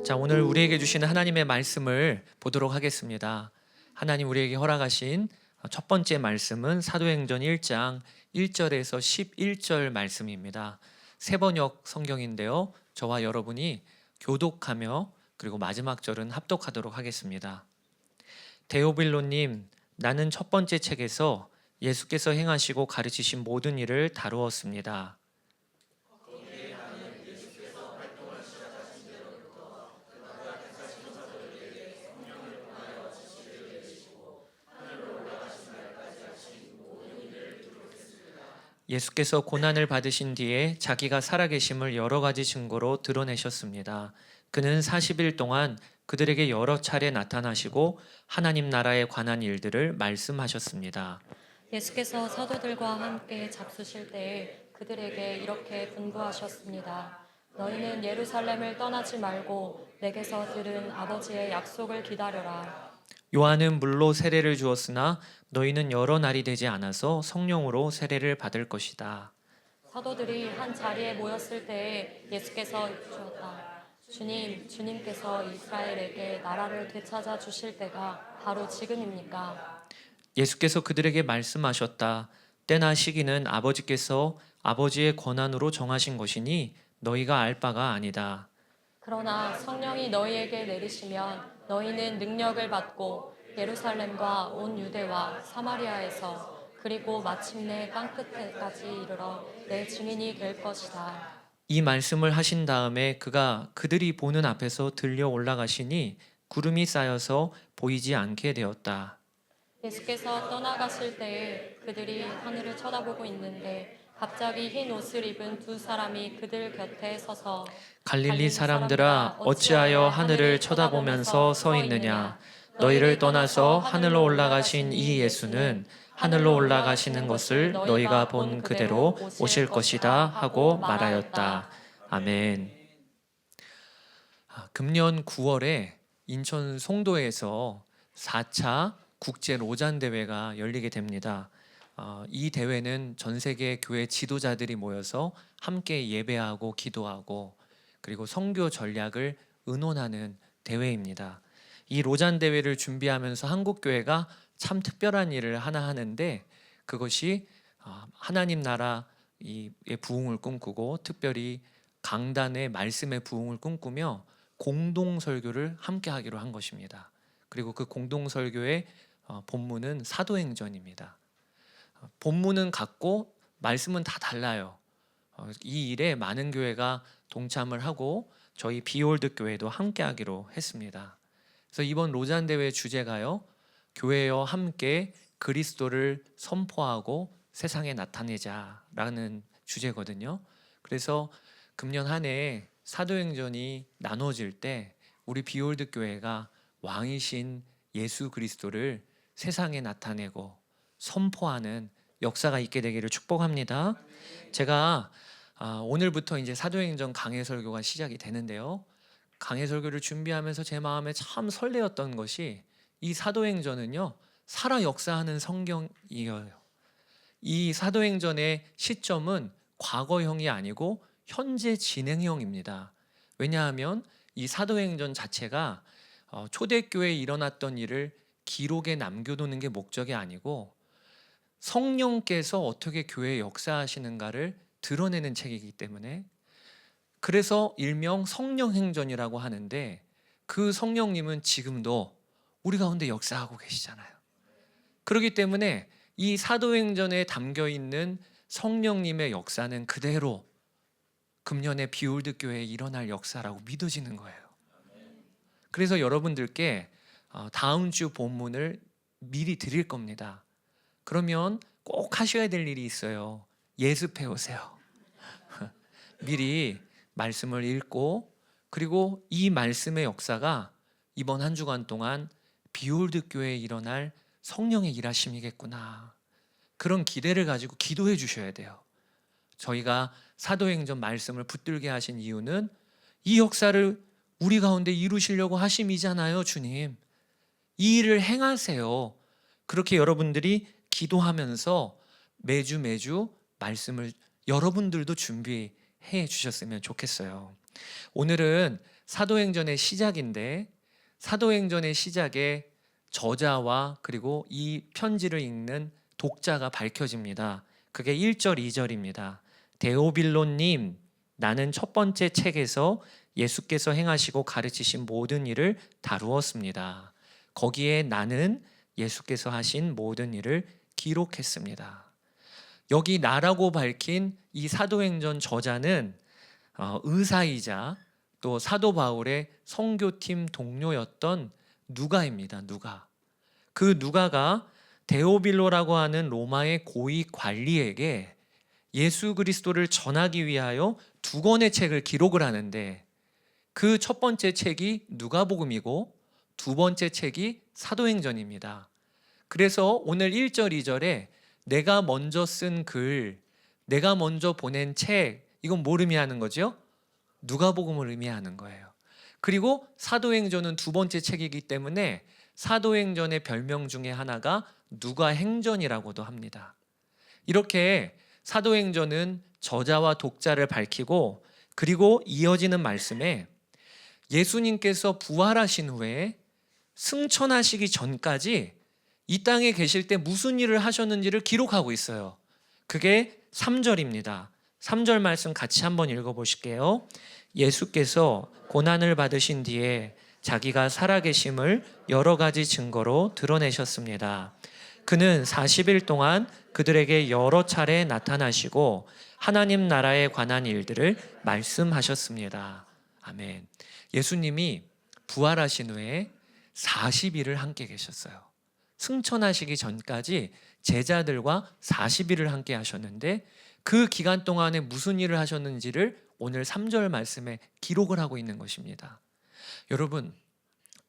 자, 오늘 우리에게 주시는 하나님의 말씀을 보도록 하겠습니다. 하나님 우리에게 허락하신 첫 번째 말씀은 사도행전 1장 1절에서 11절 말씀입니다. 세번역 성경인데요. 저와 여러분이 교독하며 그리고 마지막 절은 합독하도록 하겠습니다. 데오빌로님, 나는 첫 번째 책에서 예수께서 행하시고 가르치신 모든 일을 다루었습니다. 예수께서 고난을 받으신 뒤에 자기가 살아계심을 여러 가지 증거로 드러내셨습니다. 그는 40일 동안 그들에게 여러 차례 나타나시고 하나님 나라에 관한 일들을 말씀하셨습니다. 예수께서 사도들과 함께 잡수실 때에 그들에게 이렇게 분부하셨습니다. 너희는 예루살렘을 떠나지 말고 내게서 들은 아버지의 약속을 기다려라. 요한은 물로 세례를 주었으나 너희는 여러 날이 되지 않아서 성령으로 세례를 받을 것이다. 사도들이 한 자리에 모였을 때에 예수께서 주셨다. 주님께서 이스라엘에게 나라를 되찾아 주실 때가 바로 지금입니까? 예수께서 그들에게 말씀하셨다. 때나 시기는 아버지께서 아버지의 권한으로 정하신 것이니 너희가 알 바가 아니다. 그러나 성령이 너희에게 내리시면 너희는 능력을 받고 예루살렘과 온 유대와 사마리아에서 그리고 마침내 땅끝까지 이르러 내 증인이 될 것이다. 이 말씀을 하신 다음에 그가 그들이 보는 앞에서 들려 올라가시니 구름이 쌓여서 보이지 않게 되었다. 예수께서 떠나가실 때에 그들이 하늘을 쳐다보고 있는데 갑자기 흰 옷을 입은 두 사람이 그들 곁에 서서 갈릴리 사람들아, 어찌하여 하늘을 쳐다보면서 서 있느냐? 너희를 떠나서 하늘로 올라가신 이 예수는 하늘로 올라가시는 것을 너희가 본 그대로 오실 것이다 하고 말하였다. 아멘. 금년 9월에 인천 송도에서 4차 국제 로잔 대회가 열리게 됩니다. 이 대회는 전 세계 교회 지도자들이 모여서 함께 예배하고 기도하고 그리고 선교 전략을 의논하는 대회입니다. 이 로잔 대회를 준비하면서 한국 교회가 참 특별한 일을 하나 하는데 그것이 하나님 나라의 부흥을 꿈꾸고 특별히 강단의 말씀의 부흥을 꿈꾸며 공동 설교를 함께 하기로 한 것입니다. 그리고 그 공동 설교의 본문은 사도행전입니다. 본문은 같고 말씀은 다 달라요. 이 일에 많은 교회가 동참을 하고 저희 비올드 교회도 함께 하기로 했습니다. 그래서 이번 로잔 대회 주제가요. 교회여 함께 그리스도를 선포하고 세상에 나타내자라는 주제거든요. 그래서 금년 한 해 사도행전이 나눠질 때 우리 비올드 교회가 왕이신 예수 그리스도를 세상에 나타내고 선포하는 역사가 있게 되기를 축복합니다. 제가 오늘부터 이제 사도행전 강해 설교가 시작이 되는데요. 강해 설교를 준비하면서 제 마음에 참 설레었던 것이 이 사도행전은요, 살아 역사하는 성경이에요. 이 사도행전의 시점은 과거형이 아니고 현재 진행형입니다. 왜냐하면 이 사도행전 자체가 초대교회에 일어났던 일을 기록에 남겨두는 게 목적이 아니고 성령께서 어떻게 교회에 역사하시는가를 드러내는 책이기 때문에 그래서 일명 성령행전이라고 하는데 그 성령님은 지금도 우리 가운데 역사하고 계시잖아요. 그렇기 때문에 이 사도행전에 담겨있는 성령님의 역사는 그대로 금년에 비올드 교회에 일어날 역사라고 믿어지는 거예요. 그래서 여러분들께 다음 주 본문을 미리 드릴 겁니다. 그러면 꼭 하셔야 될 일이 있어요. 예습해 오세요. 미리 말씀을 읽고 그리고 이 말씀의 역사가 이번 한 주간 동안 비올드 교회에 일어날 성령의 일하심이겠구나. 그런 기대를 가지고 기도해 주셔야 돼요. 저희가 사도행전 말씀을 붙들게 하신 이유는 이 역사를 우리 가운데 이루시려고 하심이잖아요, 주님. 이 일을 행하세요. 그렇게 여러분들이 기도하면서 매주 말씀을 여러분들도 준비해 주셨으면 좋겠어요. 오늘은 사도행전의 시작인데 사도행전의 시작에 저자와 그리고 이 편지를 읽는 독자가 밝혀집니다. 그게 1절, 2절입니다. 데오빌로님, 나는 첫 번째 책에서 예수께서 행하시고 가르치신 모든 일을 다루었습니다. 거기에 나는 예수께서 하신 모든 일을 기록했습니다. 여기 나라고 밝힌 이 사도행전 저자는 의사이자 또 사도 바울의 선교팀 동료였던 누가입니다. 누가. 그 누가가 데오빌로라고 하는 로마의 고위 관리에게 예수 그리스도를 전하기 위하여 2권의 책을 기록을 하는데 그 첫 번째 책이 누가복음이고 두 번째 책이 사도행전입니다. 그래서 오늘 1절, 2절에 내가 먼저 쓴 글, 내가 먼저 보낸 책, 이건 뭘 의미하는 거죠? 누가복음을 의미하는 거예요. 그리고 사도행전은 두 번째 책이기 때문에 사도행전의 별명 중에 하나가 누가행전이라고도 합니다. 이렇게 사도행전은 저자와 독자를 밝히고 그리고 이어지는 말씀에 예수님께서 부활하신 후에 승천하시기 전까지 이 땅에 계실 때 무슨 일을 하셨는지를 기록하고 있어요. 그게 3절입니다. 3절 말씀 같이 한번 읽어보실게요. 예수께서 고난을 받으신 뒤에 자기가 살아계심을 여러 가지 증거로 드러내셨습니다. 그는 40일 동안 그들에게 여러 차례 나타나시고 하나님 나라에 관한 일들을 말씀하셨습니다. 아멘. 예수님이 부활하신 후에 40일을 함께 계셨어요. 승천하시기 전까지 제자들과 40일을 함께 하셨는데 그 기간 동안에 무슨 일을 하셨는지를 오늘 3절 말씀에 기록을 하고 있는 것입니다. 여러분,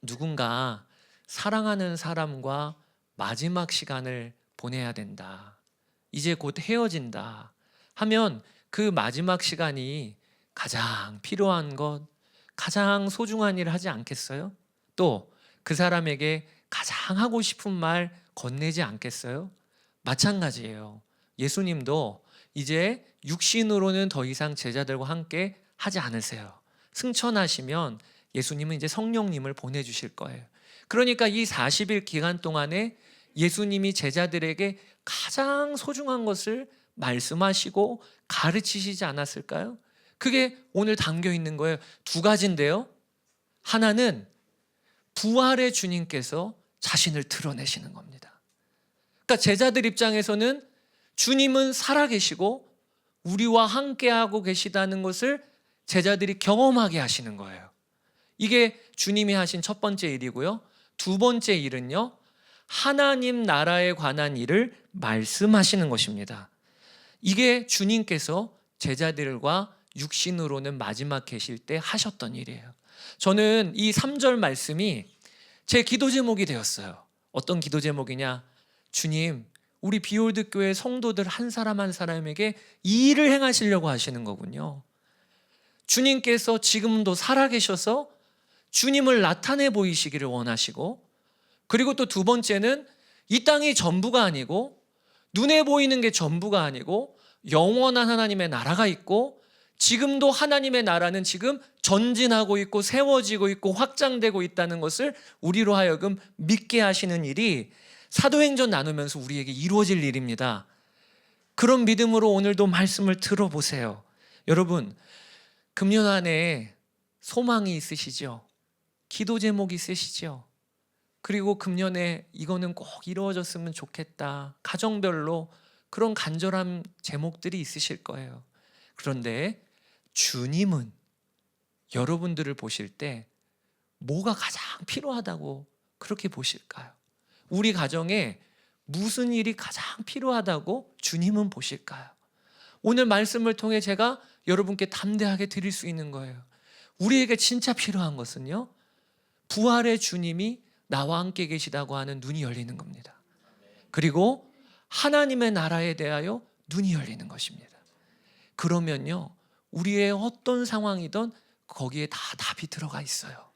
누군가 사랑하는 사람과 마지막 시간을 보내야 된다, 이제 곧 헤어진다 하면 그 마지막 시간이 가장 필요한 것, 가장 소중한 일을 하지 않겠어요? 또 그 사람에게 가장 하고 싶은 말 건네지 않겠어요? 마찬가지예요. 예수님도 이제 육신으로는 더 이상 제자들과 함께 하지 않으세요. 승천하시면 예수님은 이제 성령님을 보내주실 거예요. 그러니까 이 40일 기간 동안에 예수님이 제자들에게 가장 소중한 것을 말씀하시고 가르치시지 않았을까요? 그게 오늘 담겨 있는 거예요. 두 가지인데요. 하나는 부활의 주님께서 자신을 드러내시는 겁니다. 그러니까 제자들 입장에서는 주님은 살아계시고 우리와 함께하고 계시다는 것을 제자들이 경험하게 하시는 거예요. 이게 주님이 하신 첫 번째 일이고요. 두 번째 일은요, 하나님 나라에 관한 일을 말씀하시는 것입니다. 이게 주님께서 제자들과 육신으로는 마지막 계실 때 하셨던 일이에요. 저는 이 3절 말씀이 제 기도 제목이 되었어요. 어떤 기도 제목이냐? 주님, 우리 비올드 교회 성도들 한 사람 한 사람에게 이 일을 행하시려고 하시는 거군요. 주님께서 지금도 살아계셔서 주님을 나타내 보이시기를 원하시고, 그리고 또 두 번째는 이 땅이 전부가 아니고 눈에 보이는 게 전부가 아니고 영원한 하나님의 나라가 있고 지금도 하나님의 나라는 지금 전진하고 있고 세워지고 있고 확장되고 있다는 것을 우리로 하여금 믿게 하시는 일이 사도행전 나누면서 우리에게 이루어질 일입니다. 그런 믿음으로 오늘도 말씀을 들어보세요. 여러분, 금년 안에 소망이 있으시죠? 기도 제목이 있으시죠? 그리고 금년에 이거는 꼭 이루어졌으면 좋겠다, 가정별로 그런 간절한 제목들이 있으실 거예요. 그런데 주님은 여러분들을 보실 때 뭐가 가장 필요하다고 그렇게 보실까요? 우리 가정에 무슨 일이 가장 필요하다고 주님은 보실까요? 오늘 말씀을 통해 제가 여러분께 담대하게 드릴 수 있는 거예요. 우리에게 진짜 필요한 것은요, 부활의 주님이 나와 함께 계시다고 하는 눈이 열리는 겁니다. 그리고 하나님의 나라에 대하여 눈이 열리는 것입니다. 그러면요, 우리의 어떤 상황이든 거기에 다 답이 들어가 있어요.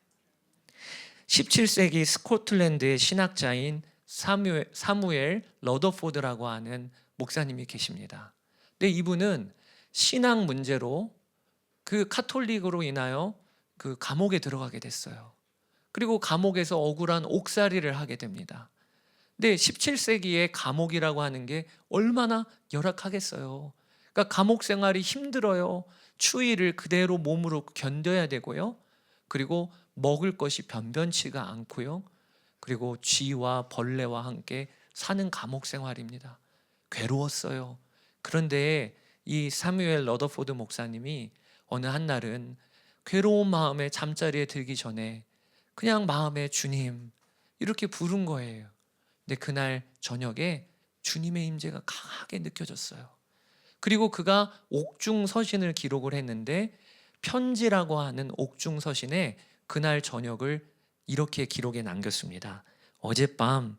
17세기 스코틀랜드의 신학자인 사무엘 러더포드라고 하는 목사님이 계십니다. 근데 이분은 신앙 문제로 그 카톨릭으로 인하여 그 감옥에 들어가게 됐어요. 그리고 감옥에서 억울한 옥살이를 하게 됩니다. 근데 17세기에 감옥이라고 하는 게 얼마나 열악하겠어요. 그러니까 감옥 생활이 힘들어요. 추위를 그대로 몸으로 견뎌야 되고요. 그리고 먹을 것이 변변치가 않고요. 그리고 쥐와 벌레와 함께 사는 감옥 생활입니다. 괴로웠어요. 그런데 이 사뮤엘 러더포드 목사님이 어느 한날은 괴로운 마음에 잠자리에 들기 전에 그냥 마음에 주님 이렇게 부른 거예요. 근데 그날 저녁에 주님의 임재가 강하게 느껴졌어요. 그리고 그가 옥중서신을 기록을 했는데 편지라고 하는 옥중서신에 그날 저녁을 이렇게 기록해 남겼습니다. 어젯밤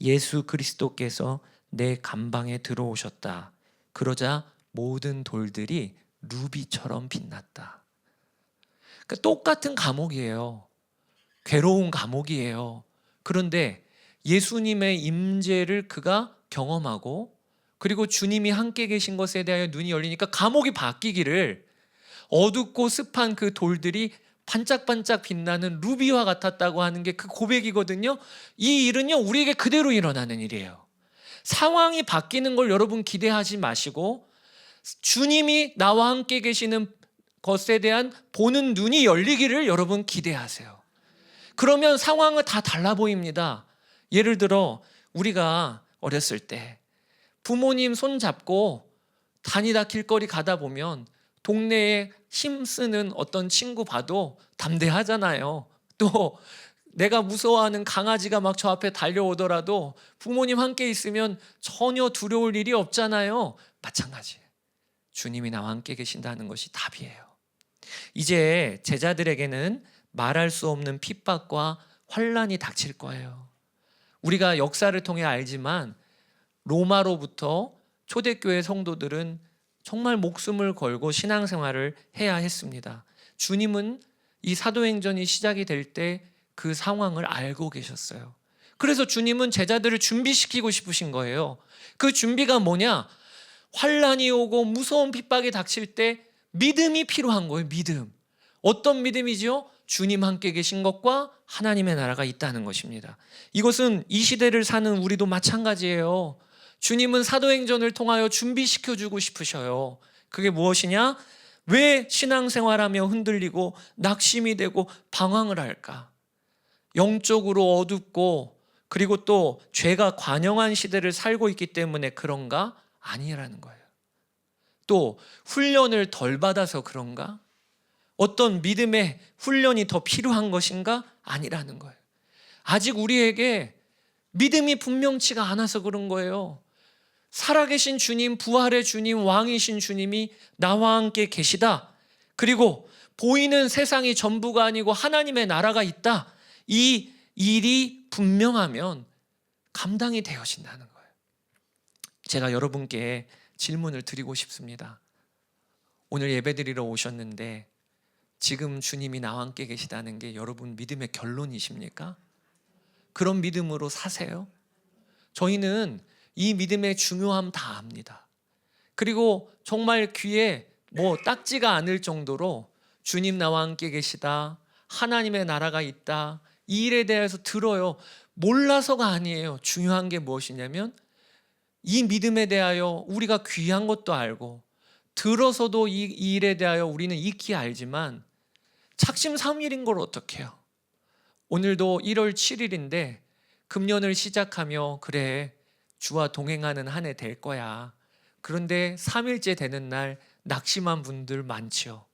예수 그리스도께서 내 감방에 들어오셨다. 그러자 모든 돌들이 루비처럼 빛났다. 그러니까 똑같은 감옥이에요. 괴로운 감옥이에요. 그런데 예수님의 임재를 그가 경험하고 그리고 주님이 함께 계신 것에 대하여 눈이 열리니까 감옥이 바뀌기를 어둡고 습한 그 돌들이 반짝반짝 빛나는 루비와 같았다고 하는 게 그 고백이거든요. 이 일은요 우리에게 그대로 일어나는 일이에요. 상황이 바뀌는 걸 여러분 기대하지 마시고 주님이 나와 함께 계시는 것에 대한 보는 눈이 열리기를 여러분 기대하세요. 그러면 상황은 다 달라 보입니다. 예를 들어 우리가 어렸을 때 부모님 손 잡고 다니다 길거리 가다 보면 동네에 힘쓰는 어떤 친구 봐도 담대하잖아요. 또 내가 무서워하는 강아지가 막 저 앞에 달려오더라도 부모님 함께 있으면 전혀 두려울 일이 없잖아요. 마찬가지예요. 주님이 나와 함께 계신다는 것이 답이에요. 이제 제자들에게는 말할 수 없는 핍박과 환난이 닥칠 거예요. 우리가 역사를 통해 알지만 로마로부터 초대교회 성도들은 정말 목숨을 걸고 신앙생활을 해야 했습니다. 주님은 이 사도행전이 시작이 될 때 그 상황을 알고 계셨어요. 그래서 주님은 제자들을 준비시키고 싶으신 거예요. 그 준비가 뭐냐? 환난이 오고 무서운 핍박이 닥칠 때 믿음이 필요한 거예요. 믿음. 어떤 믿음이지요? 주님 함께 계신 것과 하나님의 나라가 있다는 것입니다. 이것은 이 시대를 사는 우리도 마찬가지예요. 주님은 사도행전을 통하여 준비시켜주고 싶으셔요. 그게 무엇이냐? 왜 신앙생활하며 흔들리고 낙심이 되고 방황을 할까? 영적으로 어둡고 그리고 또 죄가 관영한 시대를 살고 있기 때문에 그런가? 아니라는 거예요. 또 훈련을 덜 받아서 그런가? 어떤 믿음의 훈련이 더 필요한 것인가? 아니라는 거예요. 아직 우리에게 믿음이 분명치가 않아서 그런 거예요. 살아계신 주님, 부활의 주님, 왕이신 주님이 나와 함께 계시다. 그리고 보이는 세상이 전부가 아니고 하나님의 나라가 있다. 이 일이 분명하면 감당이 되어진다는 거예요. 제가 여러분께 질문을 드리고 싶습니다. 오늘 예배드리러 오셨는데 지금 주님이 나와 함께 계시다는 게 여러분 믿음의 결론이십니까? 그런 믿음으로 사세요? 저희는 이 믿음의 중요함 다 압니다. 그리고 정말 귀에 딱지가 않을 정도로 주님 나와 함께 계시다, 하나님의 나라가 있다, 이 일에 대해서 들어요. 몰라서가 아니에요. 중요한 게 무엇이냐면 이 믿음에 대하여 우리가 귀한 것도 알고 들어서도 이 일에 대하여 우리는 익히 알지만 작심삼일인 걸 어떻게 해요? 오늘도 1월 7일인데 금년을 시작하며 그래 주와 동행하는 한 해 될 거야. 그런데 3일째 되는 날 낙심한 분들 많지요.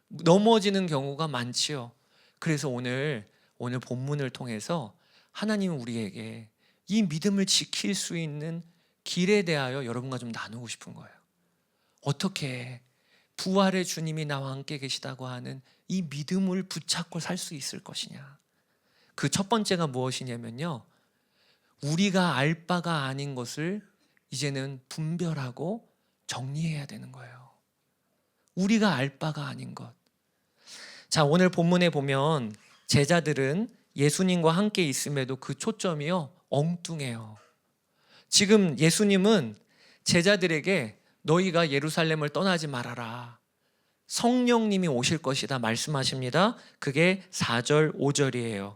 넘어지는 경우가 많지요. 그래서 오늘 본문을 통해서 하나님은 우리에게 이 믿음을 지킬 수 있는 길에 대하여 여러분과 좀 나누고 싶은 거예요. 어떻게 부활의 주님이 나와 함께 계시다고 하는 이 믿음을 붙잡고 살 수 있을 것이냐. 그 첫 번째가 무엇이냐면요, 우리가 알 바가 아닌 것을 이제는 분별하고 정리해야 되는 거예요. 우리가 알 바가 아닌 것. 자, 오늘 본문에 보면 제자들은 예수님과 함께 있음에도 그 초점이요 엉뚱해요. 지금 예수님은 제자들에게 너희가 예루살렘을 떠나지 말아라. 성령님이 오실 것이다 말씀하십니다. 그게 4절 5절이에요.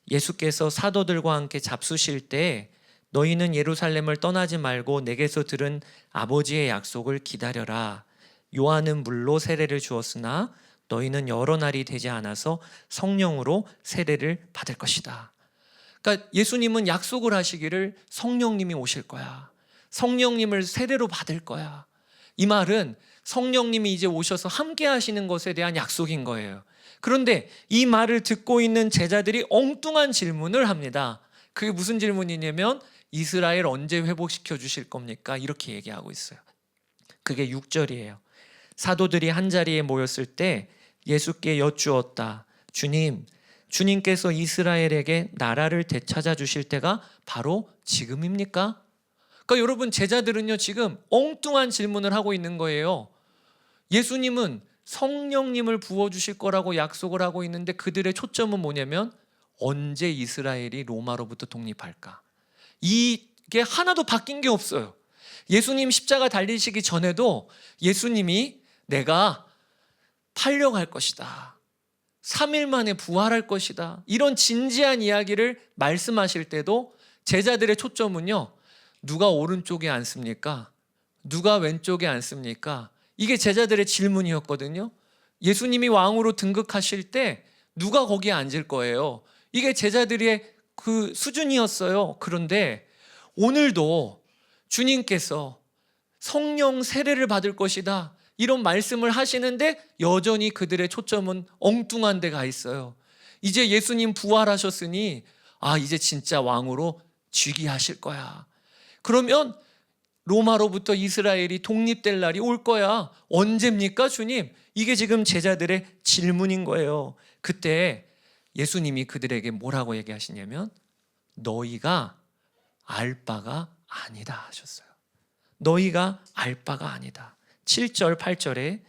예수께서 사도들과 함께 잡수실 때 너희는 예루살렘을 떠나지 말고 내게서 들은 아버지의 약속을 기다려라. 요한은 물로 세례를 주었으나 너희는 여러 날이 되지 않아서 성령으로 세례를 받을 것이다. 그러니까 예수님은 약속을 하시기를 성령님이 오실 거야. 성령님을 세례로 받을 거야. 이 말은 성령님이 이제 오셔서 함께 하시는 것에 대한 약속인 거예요. 그런데 이 말을 듣고 있는 제자들이 엉뚱한 질문을 합니다. 그게 무슨 질문이냐면 이스라엘 언제 회복시켜 주실 겁니까? 이렇게 얘기하고 있어요. 그게 6절이에요. 사도들이 한자리에 모였을 때 예수께 여쭈었다. 주님께서 이스라엘에게 나라를 되찾아 주실 때가 바로 지금입니까? 그러니까 여러분, 제자들은요 지금 엉뚱한 질문을 하고 있는 거예요. 예수님은 성령님을 부어주실 거라고 약속을 하고 있는데 그들의 초점은 뭐냐면 언제 이스라엘이 로마로부터 독립할까? 이게 하나도 바뀐 게 없어요. 예수님 십자가 달리시기 전에도 예수님이 내가 팔려갈 것이다, 3일 만에 부활할 것이다, 이런 진지한 이야기를 말씀하실 때도 제자들의 초점은요 누가 오른쪽에 앉습니까? 누가 왼쪽에 앉습니까? 이게 제자들의 질문이었거든요. 예수님이 왕으로 등극하실 때 누가 거기에 앉을 거예요? 이게 제자들의 그 수준이었어요. 그런데 오늘도 주님께서 성령 세례를 받을 것이다, 이런 말씀을 하시는데 여전히 그들의 초점은 엉뚱한 데 가 있어요. 이제 예수님 부활하셨으니 이제 진짜 왕으로 즉위하실 거야. 그러면 로마로부터 이스라엘이 독립될 날이 올 거야. 언제입니까, 주님? 이게 지금 제자들의 질문인 거예요. 그때 예수님이 그들에게 뭐라고 얘기하시냐면 너희가 알 바가 아니다 하셨어요. 너희가 알 바가 아니다. 7절 8절에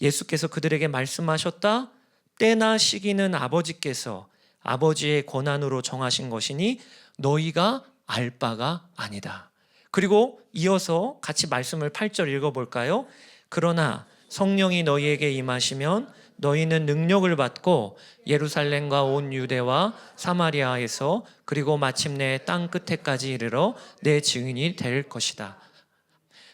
예수께서 그들에게 말씀하셨다. 때나 시기는 아버지께서 아버지의 권한으로 정하신 것이니 너희가 알 바가 아니다. 그리고 이어서 같이 말씀을 8절 읽어볼까요? 그러나 성령이 너희에게 임하시면 너희는 능력을 받고 예루살렘과 온 유대와 사마리아에서 그리고 마침내 땅 끝에까지 이르러 내 증인이 될 것이다.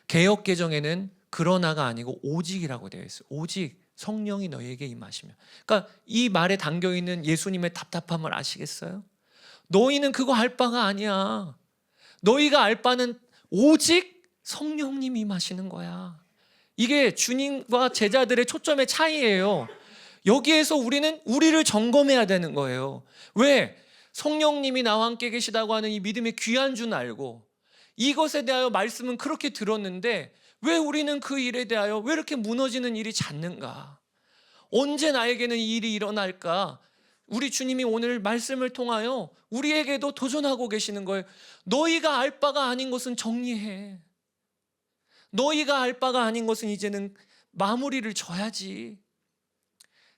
개역개정에는 그러나가 아니고 오직이라고 되어 있어요. 오직 성령이 너희에게 임하시면. 그러니까 이 말에 담겨있는 예수님의 답답함을 아시겠어요? 너희는 그거 알 바가 아니야. 너희가 알 바는 오직 성령님이 임하시는 거야. 이게 주님과 제자들의 초점의 차이예요. 여기에서 우리는 우리를 점검해야 되는 거예요. 왜? 성령님이 나와 함께 계시다고 하는 이 믿음의 귀한 줄 알고 이것에 대하여 말씀은 그렇게 들었는데 왜 우리는 그 일에 대하여 왜 이렇게 무너지는 일이 잦는가? 언제 나에게는 이 일이 일어날까? 우리 주님이 오늘 말씀을 통하여 우리에게도 도전하고 계시는 거예요. 너희가 알 바가 아닌 것은 정리해. 너희가 알 바가 아닌 것은 이제는 마무리를 져야지.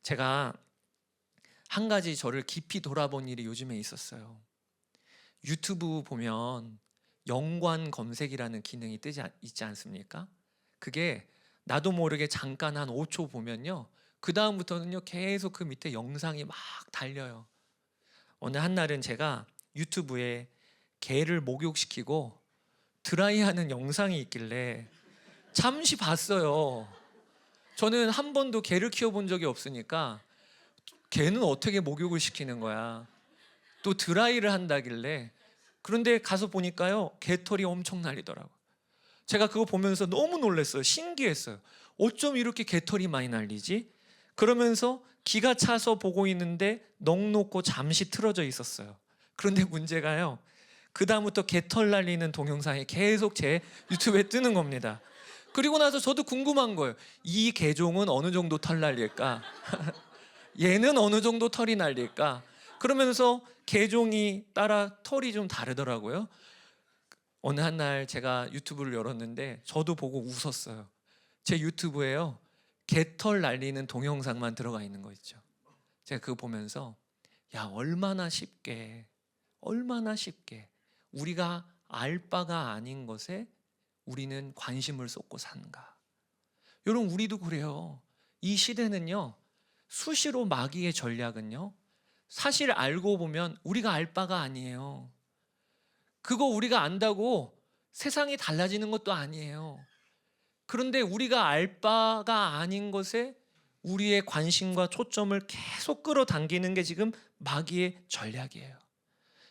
제가 한 가지 저를 깊이 돌아본 일이 요즘에 있었어요. 유튜브 보면 연관 검색이라는 기능이 있지 않습니까? 그게 나도 모르게 잠깐 한 5초 보면요, 그 다음부터는요 계속 그 밑에 영상이 막 달려요. 어느 한날은 제가 유튜브에 개를 목욕시키고 드라이하는 영상이 있길래 잠시 봤어요. 저는 한 번도 개를 키워본 적이 없으니까 개는 어떻게 목욕을 시키는 거야, 또 드라이를 한다길래. 그런데 가서 보니까요 개털이 엄청 날리더라고요. 제가 그거 보면서 너무 놀랐어요. 신기했어요. 어쩜 이렇게 개털이 많이 날리지? 그러면서 기가 차서 보고 있는데 넋놓고 잠시 틀어져 있었어요. 그런데 문제가요, 그 다음부터 개털 날리는 동영상이 계속 제 유튜브에 뜨는 겁니다. 그리고 나서 저도 궁금한 거예요. 이 개종은 어느 정도 털 날릴까? 얘는 어느 정도 털이 날릴까? 그러면서 개종이 따라 털이 좀 다르더라고요. 어느 한날 제가 유튜브를 열었는데 저도 보고 웃었어요. 제 유튜브에요 개털 날리는 동영상만 들어가 있는 거 있죠. 제가 그거 보면서 얼마나 쉽게 우리가 알 바가 아닌 것에 우리는 관심을 쏟고 사는가. 여러분, 우리도 그래요. 이 시대는요, 수시로 마귀의 전략은요, 사실 알고 보면 우리가 알 바가 아니에요. 그거 우리가 안다고 세상이 달라지는 것도 아니에요. 그런데 우리가 알 바가 아닌 것에 우리의 관심과 초점을 계속 끌어당기는 게 지금 마귀의 전략이에요.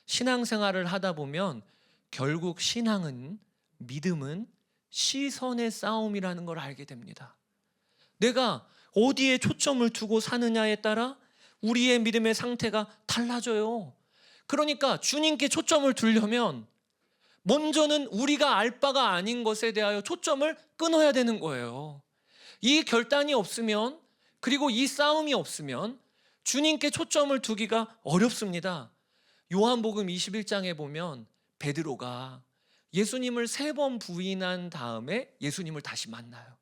신앙생활을 하다 보면 결국 신앙은, 믿음은 시선의 싸움이라는 걸 알게 됩니다. 내가 어디에 초점을 두고 사느냐에 따라 우리의 믿음의 상태가 달라져요. 그러니까 주님께 초점을 두려면 먼저는 우리가 알 바가 아닌 것에 대하여 초점을 끊어야 되는 거예요. 이 결단이 없으면, 그리고 이 싸움이 없으면 주님께 초점을 두기가 어렵습니다. 요한복음 21장에 보면 베드로가 예수님을 3번 부인한 다음에 예수님을 다시 만나요.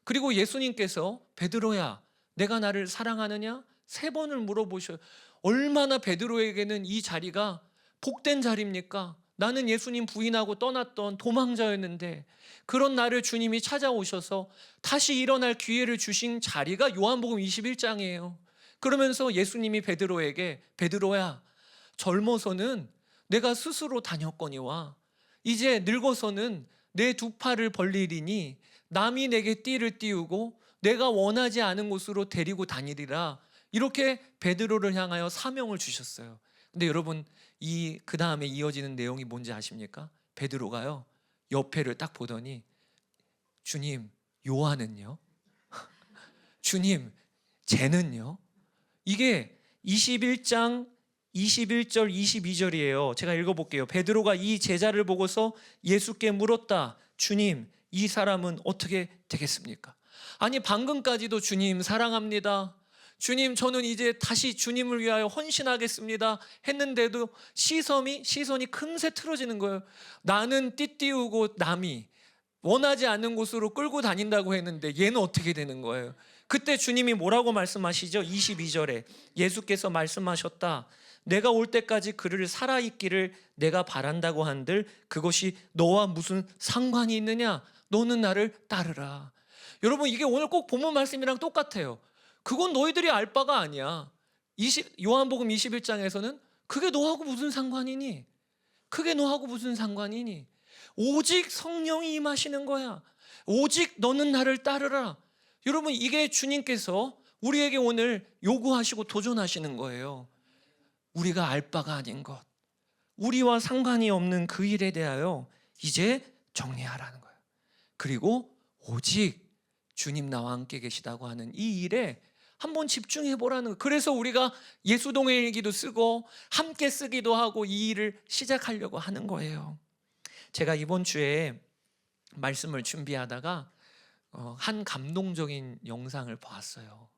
그리고 예수님께서 베드로야, 내가 나를 사랑하느냐? 3번을 물어보셔요. 얼마나 베드로에게는 이 자리가 복된 자리입니까? 나는 예수님 부인하고 떠났던 도망자였는데 그런 나를 주님이 찾아오셔서 다시 일어날 기회를 주신 자리가 요한복음 21장이에요. 그러면서 예수님이 베드로에게 베드로야, 젊어서는 내가 스스로 다녔거니와 이제 늙어서는 내 2팔을 벌리리니 남이 내게 띠를 띄우고 내가 원하지 않은 곳으로 데리고 다니리라. 이렇게 베드로를 향하여 사명을 주셨어요. 근데 여러분, 그 다음에 이어지는 내용이 뭔지 아십니까? 베드로가요, 옆에를 딱 보더니 주님, 요한은요? 주님, 쟤는요? 이게 21장 21절 22절이에요. 제가 읽어볼게요. 베드로가 이 제자를 보고서 예수께 물었다. 주님, 이 사람은 어떻게 되겠습니까? 아니, 방금까지도 주님 사랑합니다, 주님 저는 이제 다시 주님을 위하여 헌신하겠습니다 했는데도 시선이 금세 틀어지는 거예요. 나는 띠띠우고 남이 원하지 않는 곳으로 끌고 다닌다고 했는데 얘는 어떻게 되는 거예요? 그때 주님이 뭐라고 말씀하시죠? 22절에 예수께서 말씀하셨다. 내가 올 때까지 그를 살아있기를 내가 바란다고 한들 그것이 너와 무슨 상관이 있느냐? 너는 나를 따르라. 여러분, 이게 오늘 꼭 본문 말씀이랑 똑같아요. 그건 너희들이 알 바가 아니야. 요한복음 21장에서는 그게 너하고 무슨 상관이니? 그게 너하고 무슨 상관이니? 오직 성령이 임하시는 거야. 오직 너는 나를 따르라. 여러분, 이게 주님께서 우리에게 오늘 요구하시고 도전하시는 거예요. 우리가 알 바가 아닌 것, 우리와 상관이 없는 그 일에 대하여 이제 정리하라는 거예요. 그리고 오직 주님 나와 함께 계시다고 하는 이 일에 한번 집중해 보라는 거예요. 그래서 우리가 예수동의 일기도 쓰고 함께 쓰기도 하고 이 일을 시작하려고 하는 거예요. 제가 이번 주에 말씀을 준비하다가 한 감동적인 영상을 보았어요.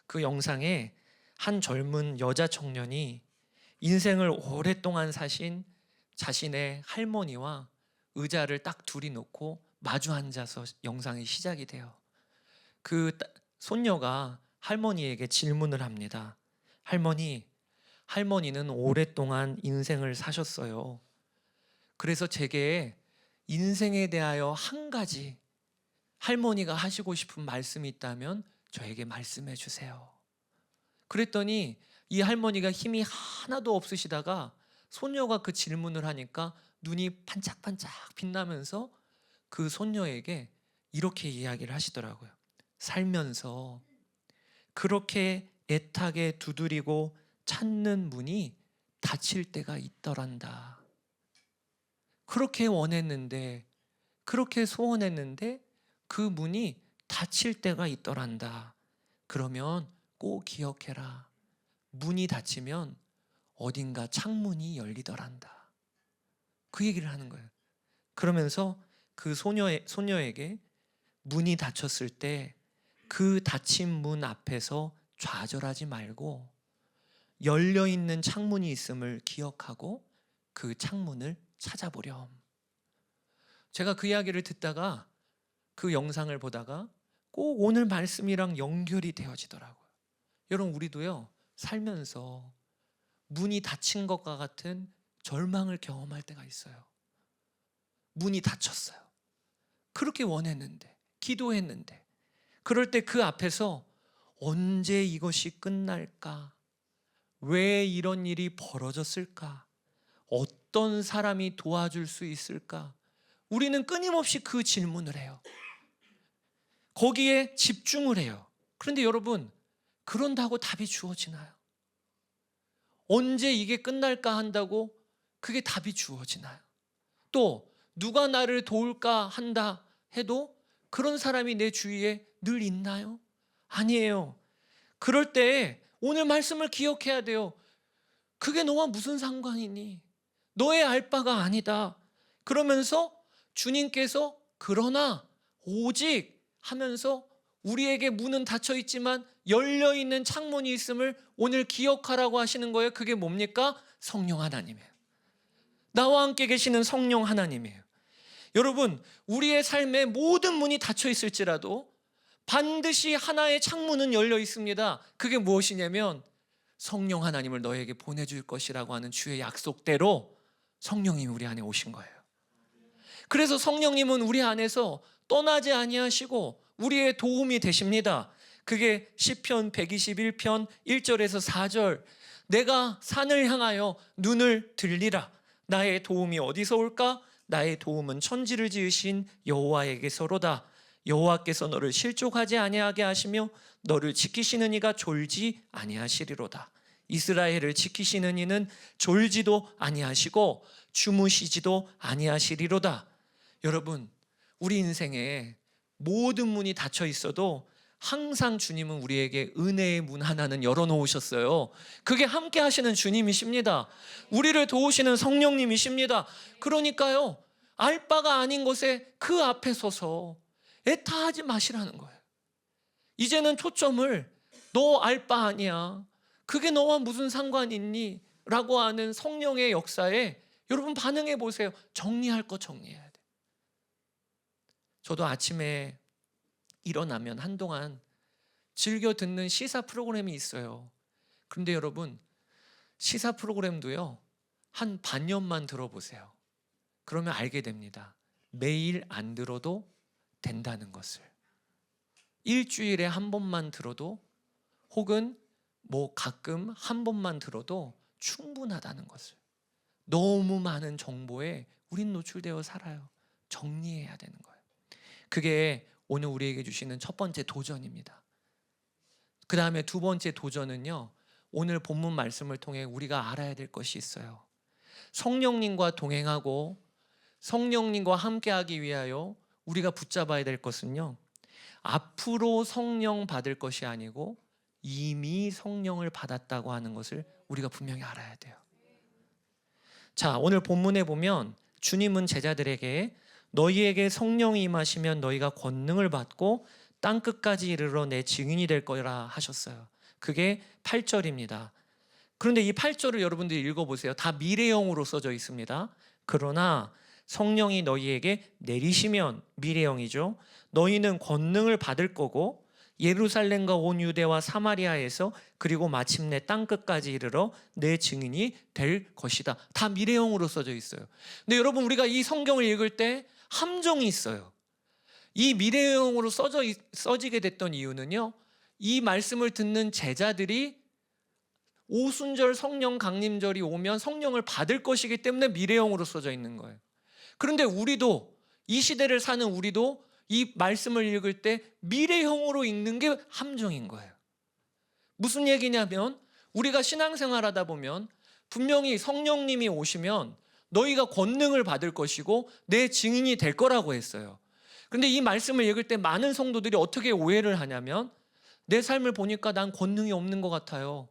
그 영상에 한 젊은 여자 청년이 인생을 오랫동안 사신 자신의 할머니와 의자를 딱 둘이 놓고 마주 앉아서 영상이 시작이 돼요. 그 손녀가 할머니에게 질문을 합니다. 할머니는 오랫동안 인생을 사셨어요. 그래서 제게 인생에 대하여 한 가지 할머니가 하시고 싶은 말씀이 있다면 저에게 말씀해 주세요. 그랬더니 이 할머니가 힘이 하나도 없으시다가 손녀가 그 질문을 하니까 눈이 반짝반짝 빛나면서 그 손녀에게 이렇게 이야기를 하시더라고요. 살면서 그렇게 애타게 두드리고 찾는 문이 닫힐 때가 있더란다. 그렇게 원했는데, 그렇게 소원했는데 그 문이 닫힐 때가 있더란다. 그러면 꼭 기억해라. 문이 닫히면 어딘가 창문이 열리더란다. 그 얘기를 하는 거예요. 그러면서 그 소녀에게 문이 닫혔을 때 그 닫힌 문 앞에서 좌절하지 말고 열려있는 창문이 있음을 기억하고 그 창문을 찾아보렴. 제가 그 이야기를 듣다가 그 영상을 보다가 꼭 오늘 말씀이랑 연결이 되어지더라고요. 여러분, 우리도요, 살면서 문이 닫힌 것과 같은 절망을 경험할 때가 있어요. 문이 닫혔어요. 그렇게 원했는데, 기도했는데. 그럴 때 그 앞에서 언제 이것이 끝날까? 왜 이런 일이 벌어졌을까? 어떤 사람이 도와줄 수 있을까? 우리는 끊임없이 그 질문을 해요. 거기에 집중을 해요. 그런데 여러분, 그런다고 답이 주어지나요? 언제 이게 끝날까 한다고 그게 답이 주어지나요? 또 누가 나를 도울까 한다 해도 그런 사람이 내 주위에 늘 있나요? 아니에요. 그럴 때 오늘 말씀을 기억해야 돼요. 그게 너와 무슨 상관이니? 너의 알 바가 아니다. 그러면서 주님께서 그러나 오직 하면서 우리에게 문은 닫혀 있지만 열려 있는 창문이 있음을 오늘 기억하라고 하시는 거예요. 그게 뭡니까? 성령 하나님이에요. 나와 함께 계시는 성령 하나님이에요. 여러분, 우리의 삶에 모든 문이 닫혀 있을지라도 반드시 하나의 창문은 열려 있습니다. 그게 무엇이냐면 성령 하나님을 너에게 보내줄 것이라고 하는 주의 약속대로 성령님이 우리 안에 오신 거예요. 그래서 성령님은 우리 안에서 떠나지 아니하시고 우리의 도움이 되십니다. 그게 시편 121편 1절에서 4절, 내가 산을 향하여 눈을 들리라. 나의 도움이 어디서 올까? 나의 도움은 천지를 지으신 여호와에게서로다. 여호와께서 너를 실족하지 아니하게 하시며 너를 지키시는 이가 졸지 아니하시리로다. 이스라엘을 지키시는 이는 졸지도 아니하시고 주무시지도 아니하시리로다. 여러분, 우리 인생에 모든 문이 닫혀 있어도 항상 주님은 우리에게 은혜의 문 하나는 열어놓으셨어요. 그게 함께 하시는 주님이십니다. 우리를 도우시는 성령님이십니다. 그러니까요, 알 바가 아닌 것에 그 앞에 서서 애타하지 마시라는 거예요. 이제는 초점을 너 알 바 아니야, 그게 너와 무슨 상관 있니? 라고 하는 성령의 역사에 여러분 반응해 보세요. 정리할 거 정리해야 돼. 저도 아침에 일어나면 한동안 즐겨 듣는 시사 프로그램이 있어요. 그런데 여러분, 시사 프로그램도요, 한 반년만 들어보세요. 그러면 알게 됩니다. 매일 안 들어도 된다는 것을. 일주일에 한 번만 들어도, 혹은 뭐 가끔 한 번만 들어도 충분하다는 것을. 너무 많은 정보에 우린 노출되어 살아요. 정리해야 되는 거예요. 그게 오늘 우리에게 주시는 첫 번째 도전입니다. 그 다음에 두 번째 도전은요, 오늘 본문 말씀을 통해 우리가 알아야 될 것이 있어요. 성령님과 동행하고 성령님과 함께하기 위하여 우리가 붙잡아야 될 것은요, 앞으로 성령 받을 것이 아니고 이미 성령을 받았다고 하는 것을 우리가 분명히 알아야 돼요. 자, 오늘 본문에 보면 주님은 제자들에게 너희에게 성령이 임하시면 너희가 권능을 받고 땅끝까지 이르러 내 증인이 될 거라 하셨어요. 그게 8절입니다. 그런데 이 8절을 여러분들이 읽어보세요. 다 미래형으로 써져 있습니다. 그러나 성령이 너희에게 내리시면, 미래형이죠, 너희는 권능을 받을 거고 예루살렘과 온 유대와 사마리아에서 그리고 마침내 땅끝까지 이르러 내 증인이 될 것이다. 다 미래형으로 써져 있어요. 근데 여러분, 우리가 이 성경을 읽을 때 함정이 있어요. 이 미래형으로 써지게 됐던 이유는요, 이 말씀을 듣는 제자들이 오순절 성령 강림절이 오면 성령을 받을 것이기 때문에 미래형으로 써져 있는 거예요. 그런데 우리도, 이 시대를 사는 우리도 이 말씀을 읽을 때 미래형으로 읽는 게 함정인 거예요. 무슨 얘기냐면, 우리가 신앙생활 하다 보면 분명히 성령님이 오시면 너희가 권능을 받을 것이고 내 증인이 될 거라고 했어요. 그런데 이 말씀을 읽을 때 많은 성도들이 어떻게 오해를 하냐면, 내 삶을 보니까 난 권능이 없는 것 같아요.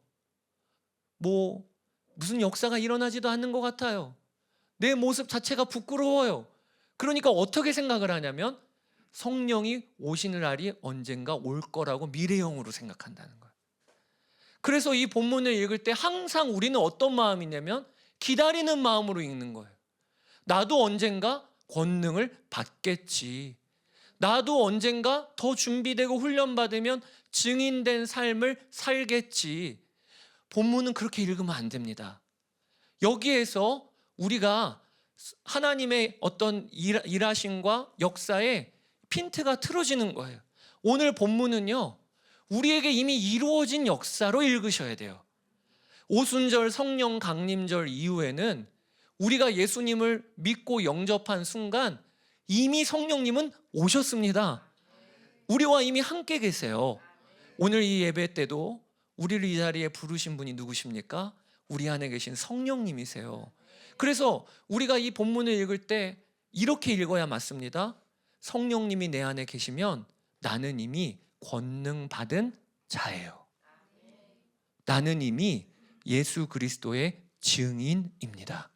무슨 역사가 일어나지도 않는 것 같아요. 내 모습 자체가 부끄러워요. 그러니까 어떻게 생각을 하냐면 성령이 오시는 날이 언젠가 올 거라고 미래형으로 생각한다는 거예요. 그래서 이 본문을 읽을 때 항상 우리는 어떤 마음이냐면 기다리는 마음으로 읽는 거예요. 나도 언젠가 권능을 받겠지. 나도 언젠가 더 준비되고 훈련받으면 증인된 삶을 살겠지. 본문은 그렇게 읽으면 안 됩니다. 여기에서 우리가 하나님의 어떤 일하심과 역사에 핀트가 틀어지는 거예요. 오늘 본문은요, 우리에게 이미 이루어진 역사로 읽으셔야 돼요. 오순절 성령 강림절 이후에는 우리가 예수님을 믿고 영접한 순간 이미 성령님은 오셨습니다. 우리와 이미 함께 계세요. 오늘 이 예배 때도 우리를 이 자리에 부르신 분이 누구십니까? 우리 안에 계신 성령님이세요. 그래서 우리가 이 본문을 읽을 때 이렇게 읽어야 맞습니다. 성령님이 내 안에 계시면 나는 이미 권능 받은 자예요. 나는 이미 예수 그리스도의 증인입니다.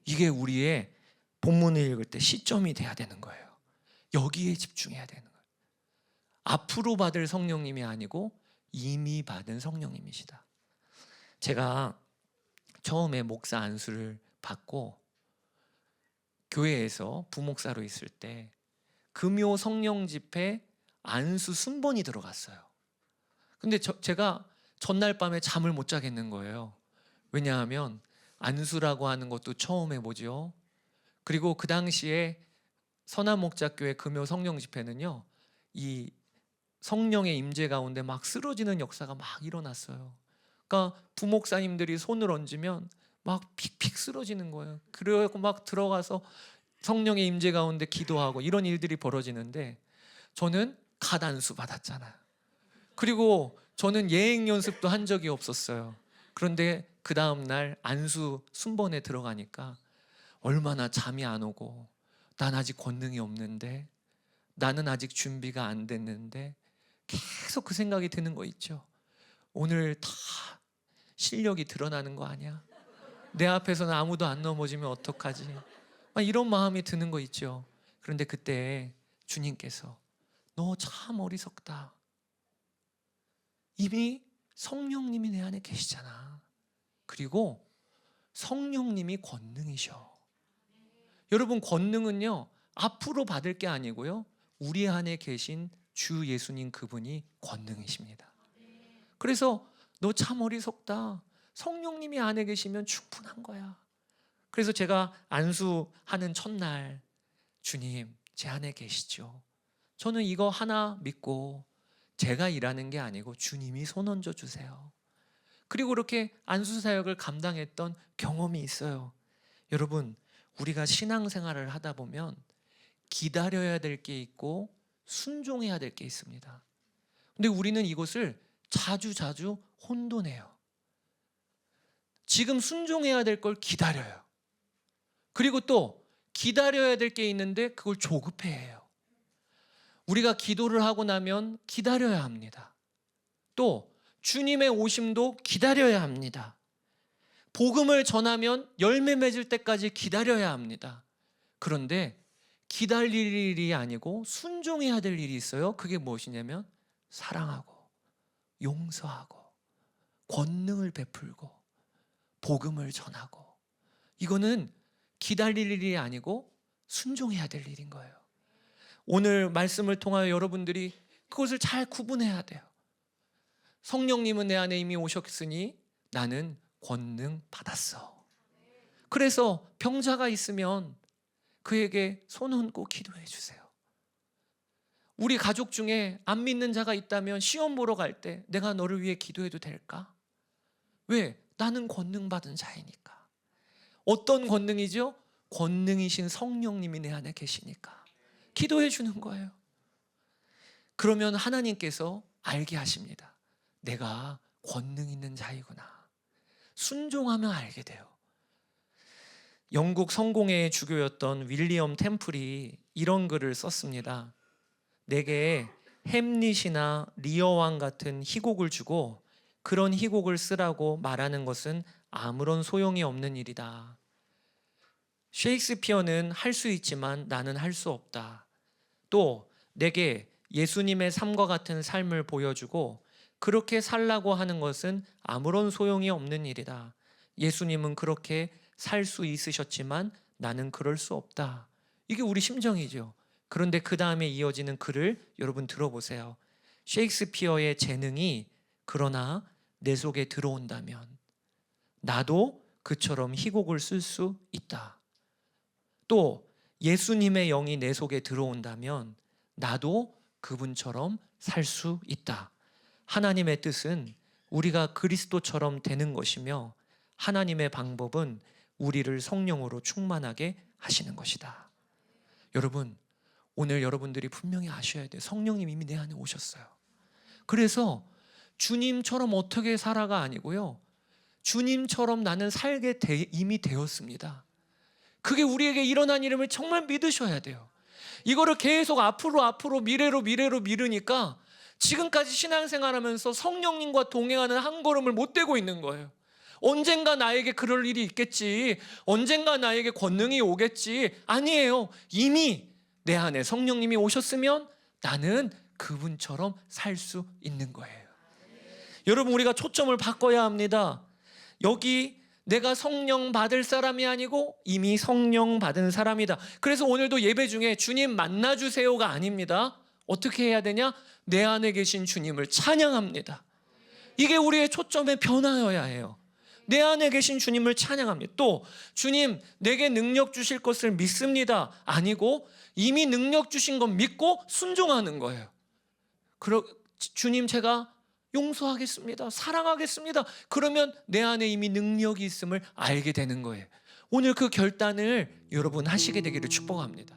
이게 우리의 본문을 읽을 때 시점이 돼야 되는 거예요. 여기에 집중해야 되는 거예요. 앞으로 받을 성령님이 아니고 이미 받은 성령님이시다. 제가 처음에 목사 안수를 받고 교회에서 부목사로 있을 때 금요 성령 집회 안수 순번이 들어갔어요. 근데 제가 전날 밤에 잠을 못 자겠는 거예요. 왜냐하면 안수라고 하는 것도 처음 해보죠. 그리고 그 당시에 선한목자교회 금요 성령 집회는요, 이 성령의 임재 가운데 막 쓰러지는 역사가 막 일어났어요. 그러니까 부목사님들이 손을 얹으면 막 픽픽 쓰러지는 거예요. 그래서 막 들어가서 성령의 임재 가운데 기도하고 이런 일들이 벌어지는데 저는 갓 안수 받았잖아요. 그리고 저는 예행 연습도 한 적이 없었어요. 그런데 그 다음날 안수 순번에 들어가니까 얼마나 잠이 안 오고, 난 아직 권능이 없는데, 나는 아직 준비가 안 됐는데, 계속 그 생각이 드는 거 있죠. 오늘 다 실력이 드러나는 거 아니야? 내 앞에서는 아무도 안 넘어지면 어떡하지? 막 이런 마음이 드는 거 있죠. 그런데 그때 주님께서 너 참 어리석다. 이미 성령님이 내 안에 계시잖아. 그리고 성령님이 권능이셔. 여러분, 권능은요, 앞으로 받을 게 아니고요, 우리 안에 계신 주 예수님 그분이 권능이십니다. 그래서 너 참 어리석다. 성령님이 안에 계시면 충분한 거야. 그래서 제가 안수하는 첫날, 주님 제 안에 계시죠. 저는 이거 하나 믿고 제가 일하는 게 아니고 주님이 손 얹어 주세요. 그리고 그렇게 안수 사역을 감당했던 경험이 있어요. 여러분, 우리가 신앙생활을 하다 보면 기다려야 될 게 있고 순종해야 될 게 있습니다. 근데 우리는 이것을 자주 혼돈해요. 지금 순종해야 될 걸 기다려요. 그리고 또 기다려야 될 게 있는데 그걸 조급해해요. 우리가 기도를 하고 나면 기다려야 합니다. 또 주님의 오심도 기다려야 합니다. 복음을 전하면 열매 맺을 때까지 기다려야 합니다. 그런데 기다릴 일이 아니고 순종해야 될 일이 있어요. 그게 무엇이냐면 사랑하고 용서하고 권능을 베풀고 복음을 전하고, 이거는 기다릴 일이 아니고 순종해야 될 일인 거예요. 오늘 말씀을 통하여 여러분들이 그것을 잘 구분해야 돼요. 성령님은 내 안에 이미 오셨으니 나는 권능 받았어. 그래서 병자가 있으면 그에게 손 얹고 기도해 주세요. 우리 가족 중에 안 믿는 자가 있다면 시험 보러 갈 때 내가 너를 위해 기도해도 될까? 왜? 나는 권능 받은 자이니까. 어떤 권능이죠? 권능이신 성령님이 내 안에 계시니까 기도해 주는 거예요. 그러면 하나님께서 알게 하십니다. 내가 권능 있는 자이구나. 순종하면 알게 돼요. 영국 성공회의 주교였던 윌리엄 템플이 이런 글을 썼습니다. 내게 햄릿이나 리어왕 같은 희곡을 주고 그런 희곡을 쓰라고 말하는 것은 아무런 소용이 없는 일이다. 셰익스피어는 할 수 있지만 나는 할 수 없다. 또 내게 예수님의 삶과 같은 삶을 보여주고 그렇게 살라고 하는 것은 아무런 소용이 없는 일이다. 예수님은 그렇게 살 수 있으셨지만 나는 그럴 수 없다. 이게 우리 심정이죠. 그런데 그 다음에 이어지는 글을 여러분 들어보세요. 셰익스피어의 재능이 그러나 내 속에 들어온다면 나도 그처럼 희곡을 쓸 수 있다. 또 예수님의 영이 내 속에 들어온다면 나도 그분처럼 살 수 있다. 하나님의 뜻은 우리가 그리스도처럼 되는 것이며 하나님의 방법은 우리를 성령으로 충만하게 하시는 것이다. 여러분, 오늘 여러분들이 분명히 아셔야 돼요. 성령님 이미 내 안에 오셨어요. 그래서 주님처럼 어떻게 살아가 아니고요, 주님처럼 나는 살게 이미 되었습니다. 그게 우리에게 일어난 일임을 정말 믿으셔야 돼요. 이거를 계속 앞으로 미래로 미루니까 지금까지 신앙생활하면서 성령님과 동행하는 한 걸음을 못 떼고 있는 거예요. 언젠가 나에게 그럴 일이 있겠지, 언젠가 나에게 권능이 오겠지. 아니에요. 이미 내 안에 성령님이 오셨으면 나는 그분처럼 살 수 있는 거예요. 여러분, 우리가 초점을 바꿔야 합니다. 여기 내가 성령 받을 사람이 아니고 이미 성령 받은 사람이다. 그래서 오늘도 예배 중에 주님 만나주세요가 아닙니다. 어떻게 해야 되냐? 내 안에 계신 주님을 찬양합니다. 이게 우리의 초점의 변화여야 해요. 내 안에 계신 주님을 찬양합니다. 또 주님 내게 능력 주실 것을 믿습니다 아니고 이미 능력 주신 건 믿고 순종하는 거예요. 주님 제가 용서하겠습니다, 사랑하겠습니다. 그러면 내 안에 이미 능력이 있음을 알게 되는 거예요. 오늘 그 결단을 여러분 하시게 되기를 축복합니다.